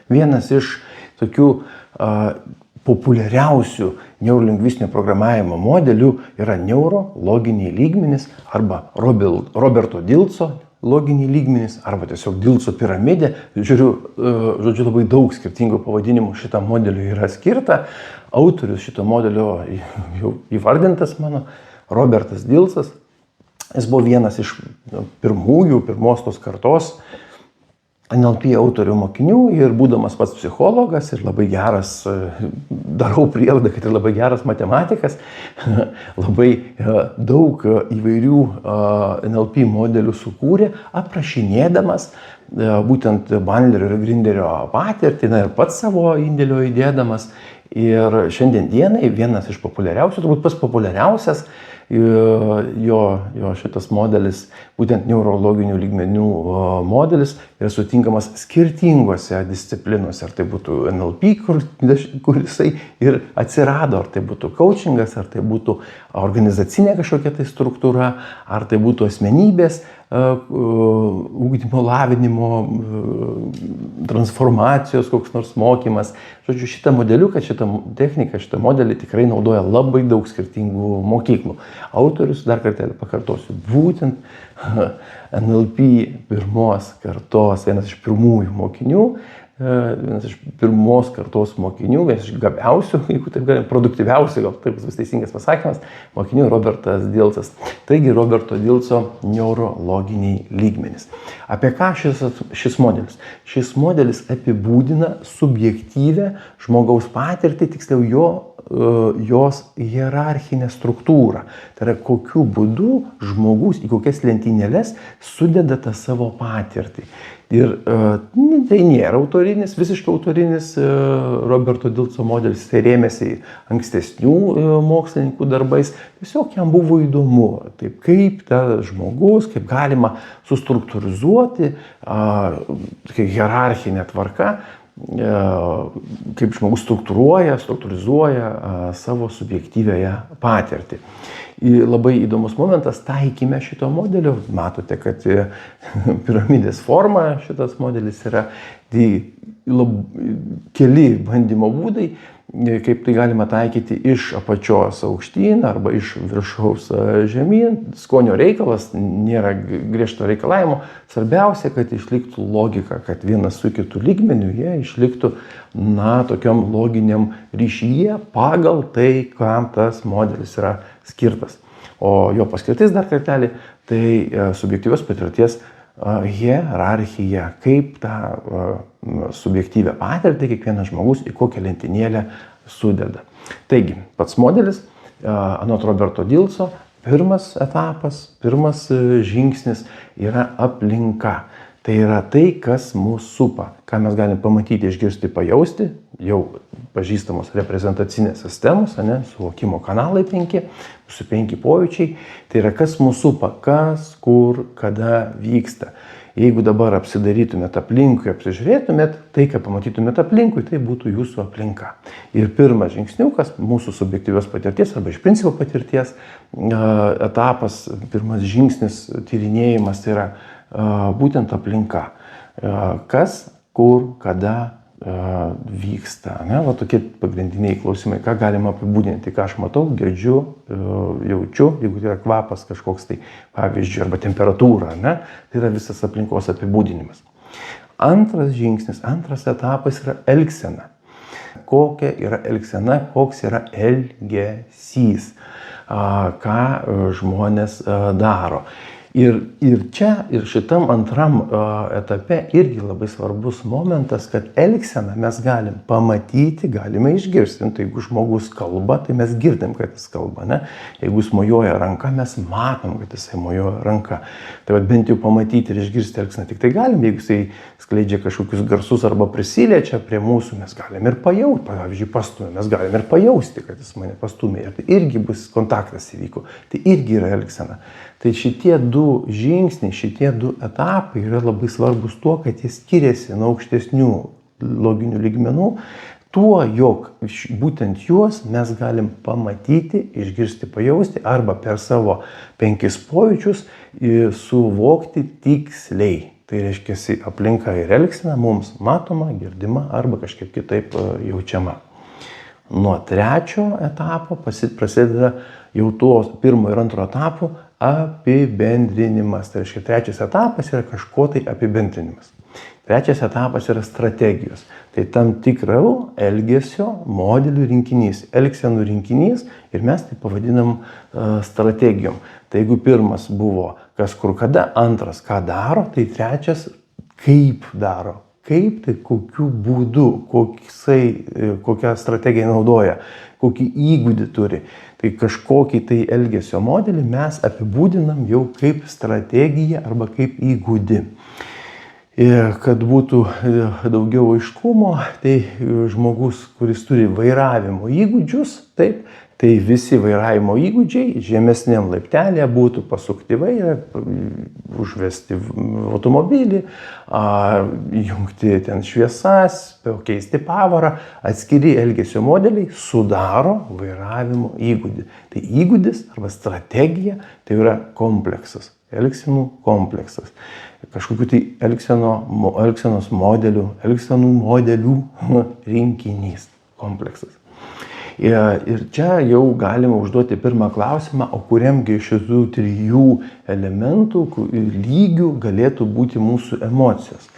Vienas iš tokių populiariausių neurolingvistinio programavimo modelių yra neurologiniai lygmenys arba Roberto Dilco loginiai lygmenys arba tiesiog Dilco piramidė. Žodžiu, labai daug skirtingų pavadinimų šitam modeliui yra skirta. Autorius šito modelio jau įvardintas mano, Robertas Dilcas. Jis buvo vienas iš pirmos tos kartos NLP autorių mokinių ir būdamas pats psichologas ir labai geras, darau prielaidą, kad ir labai geras matematikas, labai daug įvairių NLP modelių sukūrė, aprašinėdamas būtent Bandlerio ir Grinderio patirtį, ir pats savo indėlio įdėdamas. Ir šiandien dienai vienas iš populiariausių, turbūt pats populiariausias jo šitas modelis, būtent neurologinių lygmenių modelis, yra sutinkamas skirtingose disciplinose. Ar tai būtų NLP, kur jisai ir atsirado, ar tai būtų coachingas, ar tai būtų organizacinė kažkokia tai struktūra, ar tai būtų asmenybės ugdymo, lavinimo, transformacijos, koks nors mokymas. Žodžiu, šitą modeliuką, šitą techniką, šitą modelį tikrai naudoja labai daug skirtingų mokyklų. Autorius, dar kartą pakartosiu, būtent NLP pirmos kartos, vienas iš pirmųjų mokinių, vienas iš pirmos kartos mokinių, vienas iš gabiausių, jeigu taip galim, produktyviausių, gal taip bus teisingas pasakymas, mokinių Robertas Dilcas. Taigi Roberto Dilco neurologiniai lygmenys. Apie ką šis modelis? Šis modelis apibūdina subjektyvę žmogaus patirtį, tiksliau jos hierarchinę struktūrą. Tai yra, kokiu būdu žmogus į kokias lentynėles sudeda tą savo patirtį. Ir tai nėra autorinis, visiškai autorinis Roberto Dilco modelis, tai rėmėsi ankstesnių mokslininkų darbais. Tiesiog jam buvo įdomu, taip, kaip tas žmogus, kaip galima sustruktūrizuoti hierarchinę tvarką, kaip žmogus struktūrizuoja savo subjektyviąją patirtį. Labai įdomus momentas taikyme šito modelio. Matote, kad piramidės forma šitas modelis yra keli bandymo būdai, kaip tai galima taikyti iš apačios aukštyn arba iš viršaus žemyn. Skonio reikalas, nėra griežto reikalavimo. Svarbiausia, kad išliktų logika, kad vienas su kitu lygmeniu jie išliktų tokiam loginiam ryšyje pagal tai, kam tas modelis yra skirtas. O jo paskirtis, dar kartelį, tai subjektyvios patirties hierarchija, kaip tą subjektyvę patirtį kiekvienas žmogus į kokią lentynėlę sudeda. Taigi, pats modelis, anot Roberto Dilco, pirmas etapas, pirmas žingsnis yra aplinka. Tai yra tai, kas mūsų supa, ką mes galim pamatyti, išgirsti, pajausti, jau pažįstamos reprezentacinės sistemos, suvokimo kanalai 5, mūsų 5 pojūčiai. Tai yra, kas mūsų supa, kas, kur, kada vyksta. Jeigu dabar apsidarytumėt aplinkui, apsižiūrėtumėt, tai, ką pamatytumėt aplinkui, tai būtų jūsų aplinka. Ir pirmas žingsniukas, mūsų subjektyvios patirties arba iš principo patirties etapas, pirmas žingsnis, tyrinėjimas, tai yra būtent aplinka. Kas, kur, kada vyksta. Va tokie pagrindiniai klausimai, ką galima apibūdinti, ką aš matau, girdžiu, jaučiu, jeigu tai yra kvapas kažkoks, tai pavyzdžiui, arba temperatūra, tai yra visas aplinkos apibūdinimas. Antras žingsnis, antras etapas yra elgsena. Kokia yra elgsena, koks yra elgesys, ką žmonės daro. Ir čia, ir šitam antram etape irgi labai svarbus momentas, kad elgseną mes galim pamatyti, galime išgirsti. Tai jeigu žmogus kalba, tai mes girdim, kad jis kalba. Jeigu jis mojuoja ranką, mes matom, kad jisai mojuoja ranką. Tai bent jau pamatyti ir išgirsti elgseną tik tai galim. Jeigu jisai skleidžia kažkokius garsus arba prisiliečia prie mūsų, mes galim ir pajausti. Pavyzdžiui, pastumė, mes galim ir pajausti, kad jis mane pastumė. Ir tai irgi bus kontaktas įvyko. Tai irgi yra elgsena. Tai šitie du žingsniai, šitie du etapai yra labai svarbus tuo, kad jie skiriasi nuo aukštesnių loginių lygmenų, tuo, jog būtent juos mes galim pamatyti, išgirsti, pajausti arba per savo 5 pojūčius suvokti tiksliai. Tai reiškia aplinka ir elgsena mums matoma, girdima arba kažkaip kitaip jaučiama. Nuo trečio etapo prasideda jau tos pirmo ir antro etapų apibendrinimas. Tai reiškia, trečias etapas yra kažko tai apibendrinimas. Trečias etapas yra strategijos. Tai tam tikrų elgesio modelių rinkinys, elgsenų rinkinys ir mes tai pavadinam strategijom. Tai jeigu pirmas buvo kas kur kada, antras ką daro, tai trečias kaip daro. Kaip tai kokiu būdu, kokią strategiją naudoja, kokį įgūdį turi. Tai kažkokį tai elgesio modelį mes apibūdinam jau kaip strategiją arba kaip įgūdį. Ir kad būtų daugiau aiškumo, tai žmogus, kuris turi vairavimo įgūdžius, taip, tai visi vairavimo įgūdžiai žemesniam laiptelėje būtų pasukti vairą, užvesti automobilį, jungti ten šviesas, keisti pavarą, atskiri elgesio modeliai sudaro vairavimo įgūdį. Tai įgūdis arba strategija tai yra kompleksas, elgsenų kompleksas. Kažkokių tai elgsenos modelių, elgsenų modelių rinkinys, kompleksas. Ir čia jau galima užduoti pirmą klausimą, o kuriamgi iš šitų trijų elementų lygių galėtų būti mūsų emocijos.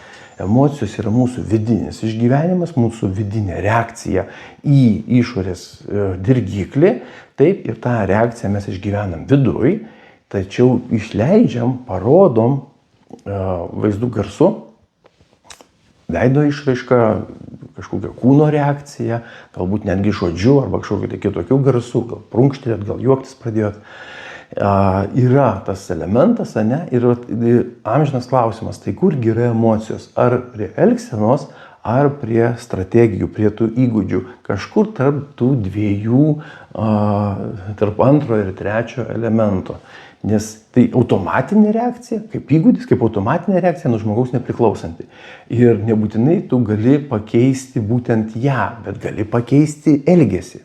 Emocijos yra mūsų vidinis išgyvenimas, mūsų vidinė reakcija į išorės dirgiklį. Taip, ir tą reakciją mes išgyvenam viduj, tačiau išleidžiam, parodom vaizdų garsu, veido išraiška, kažkokia kūno reakcija, galbūt netgi žodžiu arba kažkokiu tai kitokiu garsu, gal prunkštelėt, gal juoktis pradėjot. Yra tas elementas, ne? Ir amžinas klausimas, tai kurgi yra emocijos? Ar prie elgsenos, ar prie strategijų, prie tų įgūdžių, kažkur tarp tų dviejų, tarp antro ir trečio elemento. Nes tai automatinė reakcija, kaip įgūdis, kaip automatinė reakcija nuo žmogaus nepriklausanti. Ir nebūtinai tu gali pakeisti būtent ją, bet gali pakeisti elgesį.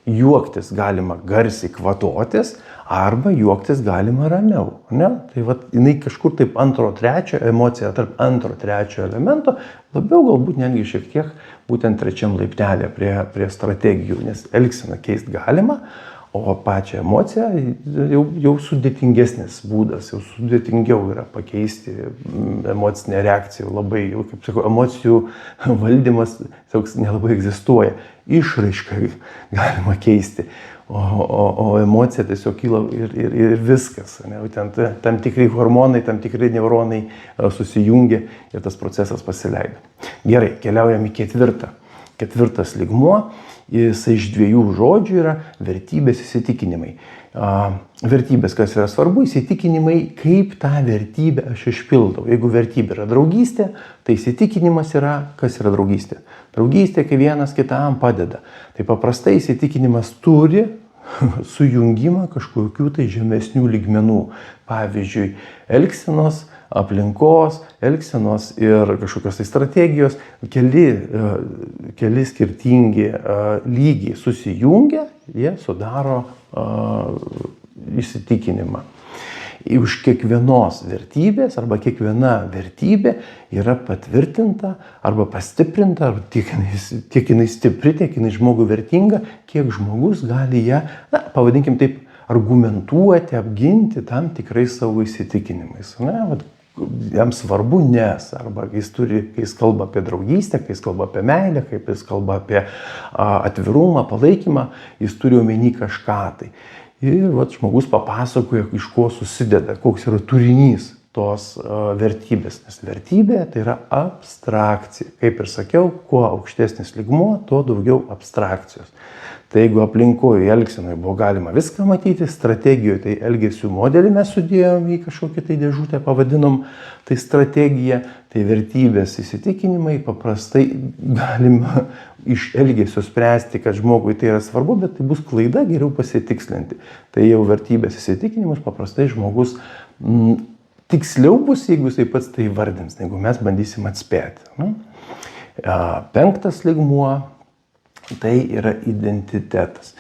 Juoktis galima garsiai kvatotis, arba juoktis galima ramiau. Ne? Tai vat, jinai kažkur taip antro, trečio emocija, tarp antro, trečio elemento, labiau galbūt netgi šiek tiek būtent trečiam laiptelė prie strategijų, nes elgseną keisti galima, o pačią emociją jau sudėtingesnis būdas, jau sudėtingiau yra pakeisti emocinę reakciją. Labai, jau, kaip sakau, emocijų valdymas toks nelabai egzistuoja. Išraišką galima keisti, o emocija tiesiog kyla ir viskas. Ne? Tam tikri hormonai, tam tikri neuronai susijungia ir tas procesas pasileido. Gerai, keliaujam į ketvirtą. Ketvirtas lygmuo. Jisai iš dviejų žodžių yra vertybės, įsitikinimai. Vertybės, kas yra svarbu, įsitikinimai, kaip tą vertybę aš išpildau. Jeigu vertybė yra draugystė, tai įsitikinimas yra, kas yra draugystė. Draugystė, kai vienas kitam padeda. Tai paprastai įsitikinimas turi sujungimą kažkokių tai žemesnių lygmenų. Pavyzdžiui, elgsenos, aplinkos, elgsenos ir kažkokios tai strategijos, keli skirtingi lygiai susijungia, jie sudaro įsitikinimą. Už kiekvienos vertybės arba kiekviena vertybė yra patvirtinta arba pastiprinta, arba tiek jinai stipri, tiek jinai žmogui vertinga, kiek žmogus gali ją, pavadinkim taip, argumentuoti, apginti tam tikrais savo įsitikinimais. Jam svarbu, nes, arba kai jis kalba apie draugystę, kai jis kalba apie meilę, kai jis kalba apie atvirumą, palaikymą, jis turi omeny kažką tai. Ir žmogus papasakoja, iš ko susideda, koks yra turinys tos vertybės. Nes vertybė tai yra abstrakcija. Kaip ir sakiau, kuo aukštesnis lygmuo, tuo daugiau abstrakcijos. Tai jeigu aplinkoje elgsenoje buvo galima viską matyti, strategijoje tai elgesių modelį mes sudėjom į kažkokią tai dėžutę, pavadinom tai strategija, tai vertybės įsitikinimai, paprastai galima iš elgesio spręsti, kad žmogui tai yra svarbu, bet tai bus klaida, geriau pasitikslinti. Tai jau vertybės įsitikinimus paprastai žmogus tiksliau bus, jeigu jisai pats tai vardins, jeigu mes bandysim atspėti. Penktas lygmuo. Tai yra identitetas.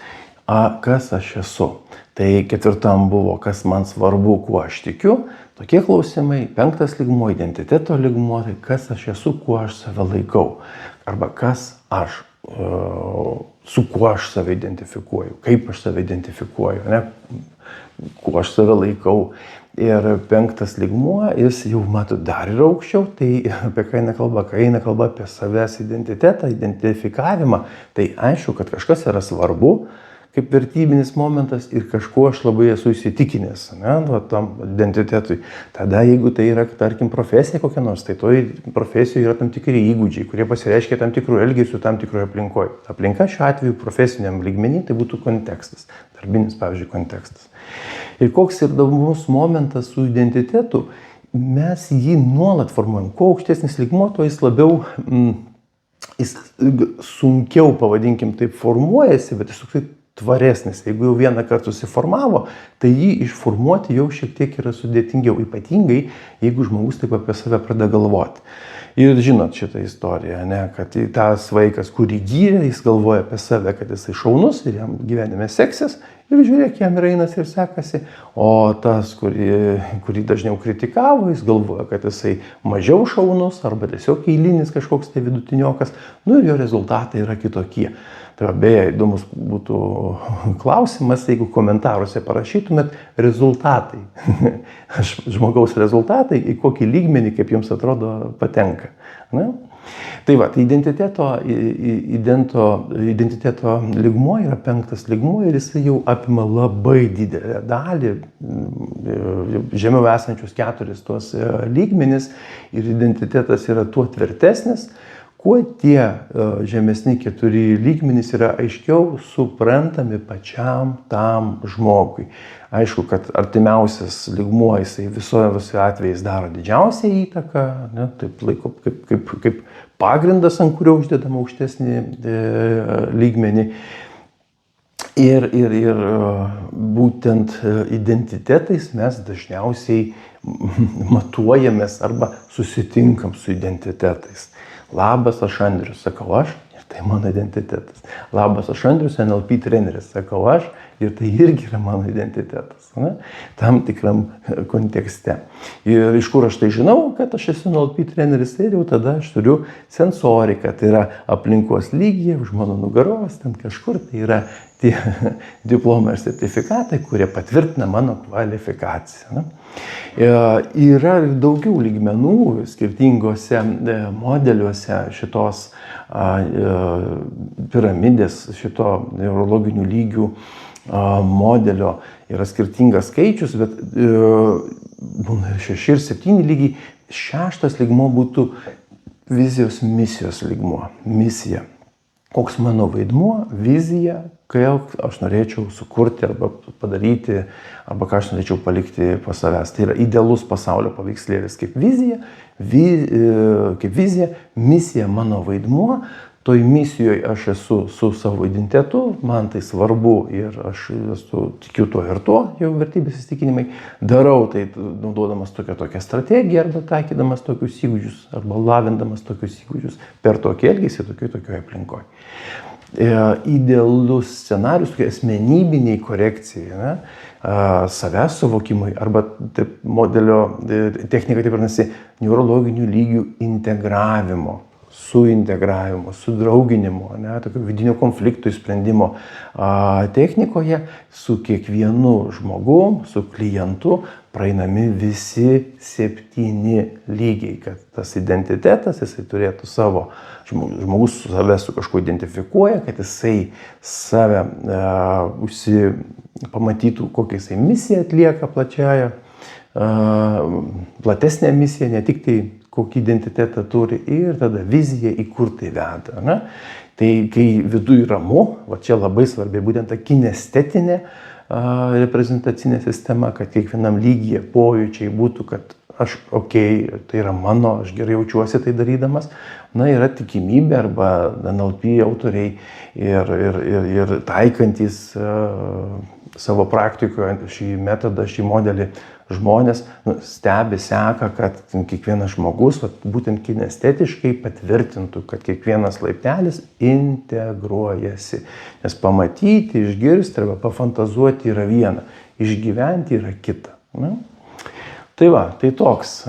Kas aš esu? Tai ketvirtam buvo, kas man svarbu, kuo aš tikiu. Tokie klausimai, 5 lygmuo, identiteto lygmuo, tai kas aš esu, kuo aš save laikau. Arba kas aš, su kuo aš save identifikuoju, kaip aš save identifikuoju, ne? Kuo aš save laikau. Ir 5 lygmuo, jis jau, matot, dar yra aukščiau, tai apie ką eina kalba? Kai eina kalba apie savęs identitetą, identifikavimą, tai aišku, kad kažkas yra svarbu, kaip vertybinis momentas ir kažkuo aš labai esu įsitikinęs, ne, tam identitetui. Tada, jeigu tai yra, tarkim, profesija kokia nors, tai toj profesijoje yra tam tikri įgūdžiai, kurie pasireiškia tam tikrų elgesių tam tikroje aplinkoje. Aplinka šiuo atveju profesiniam lygmenį tai būtų kontekstas, darbinis, pavyzdžiui, kontekstas. Ir koks ir įdomus momentas su identitetu, mes jį nuolat formuojam. Kuo aukštesnis lygmuo, to jis labiau, jis sunkiau, pavadinkim, taip formuojasi, bet jis toksai tvaresnis. Jeigu jau vieną kartą susiformavo, tai jį išformuoti jau šiek tiek yra sudėtingiau, ypatingai, jeigu žmogus taip apie save pradeda galvoti. Ir žinot šitą istoriją, ne, kad tas vaikas, kurį gyrė, jis galvoja apie save, kad jisai šaunus ir jam gyvenime seksis, ir žiūrėk, jam ir einasi ir sekasi, o tas, kurį dažniau kritikavo, jis galvoja, kad jisai mažiau šaunus arba tiesiog eilinis kažkoks tai vidutiniokas, nu ir jo rezultatai yra kitokie. Tai beje, įdomus būtų klausimas, jeigu komentaruose parašytumėt rezultatai. Žmogaus rezultatai, į kokį lygmenį, kaip jums atrodo, patenka. Ne? Tai va, tai identiteto lygmuo yra 5 lygmuo ir jis jau apima labai didelę dalį, žemiau esančius 4 tuos lygmenis, ir identitetas yra tuo tvirtesnis, kuo tie žemesni 4 lygmenys yra aiškiau suprantami pačiam tam žmogui. Aišku, kad artimiausias lygmuo jisai visose atvejais daro didžiausią įtaką, ne, taip laiko kaip pagrindas, ant kurio uždedama aukštesnį lygmenį. Ir būtent identitetais mes dažniausiai matuojamės arba susitinkam su identitetais. Labas, aš Andrius, sakau aš, ir tai mano identitetas. Labas, aš Andrius, NLP treneris, sakau aš, ir tai irgi yra mano identitetas, ne? Tam tikram kontekste. Ir iš kur aš tai žinau, kad aš esu NLP treneris, tai jau tada aš turiu sensoriką, tai yra aplinkos lygyje, už mano nugaros, ten kažkur, tai yra tie diplomai ir sertifikatai, kurie patvirtina mano kvalifikaciją. Ne? Yra daugiau lygmenų skirtingose modeliuose šitos piramidės, šito neurologinių lygių modelio. Yra skirtingas skaičius, bet būna 6 ir 7 lygiai. 6 lygmuo būtų vizijos misijos lygmuo. Misija. Koks mano vaidmuo, vizija, kaip aš norėčiau sukurti arba padaryti, arba ką aš norėčiau palikti po savęs. Tai yra idealus pasaulio paveikslėlis kaip vizija, misija mano vaidmuo. Toj misijoje aš esu su savo identitetu, man tai svarbu ir aš tikiu tuo ir tuo, jau vertybės įsitikinimai. Darau tai naudodamas tokią strategiją arba taikydamas tokius įgūdžius arba lavindamas tokius įgūdžius per tokį elgesį tokioje aplinkoje. Idealus scenarius, tokie asmenybiniai korekcijai, ne? Savęs suvokimui arba taip, modelio technika, taip vadinasi, neurologinių lygių integravimo, suintegravimo, sudrauginimo, ne, tokio vidinio konfliktų sprendimo technikoje su kiekvienu žmogum, su klientu praeinami visi 7 lygiai, kad tas identitetas, jisai turėtų savo, žmogus save su kažkuo identifikuoja, kad jisai save pamatytų, kokią jisai misiją atlieka plačiaja, platesnė misija, ne tik tai kokį identitetą turi ir tada vizija, į kur tai veda. Ne? Tai kai viduje ramu, va čia labai svarbi būtent ta kinestetinė reprezentacinė sistema, kad kiekvienam lygyje pojūčiai būtų, kad aš tai yra mano, aš gerai jaučiuosi tai darydamas. Na, yra tikimybė arba NLP autoriai ir taikantis savo praktikoje šį metodą, šį modelį žmonės stebi, seka, kad kiekvienas žmogus būtent kinestetiškai patvirtintų, kad kiekvienas laiptelis integruojasi. Nes pamatyti, išgirsti arba pafantazuoti yra viena, išgyventi yra kita. Ne? Tai va, tai toks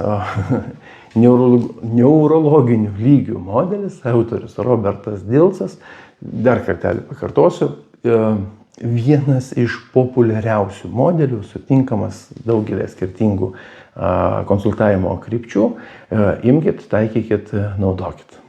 neurologinių lygių modelis, autorius Robertas Dilsas, dar kartelį pakartosiu, vienas iš populiariausių modelių, sutinkamas daugelį skirtingų konsultavimo krypčių. Imkit, taikykit, naudokit.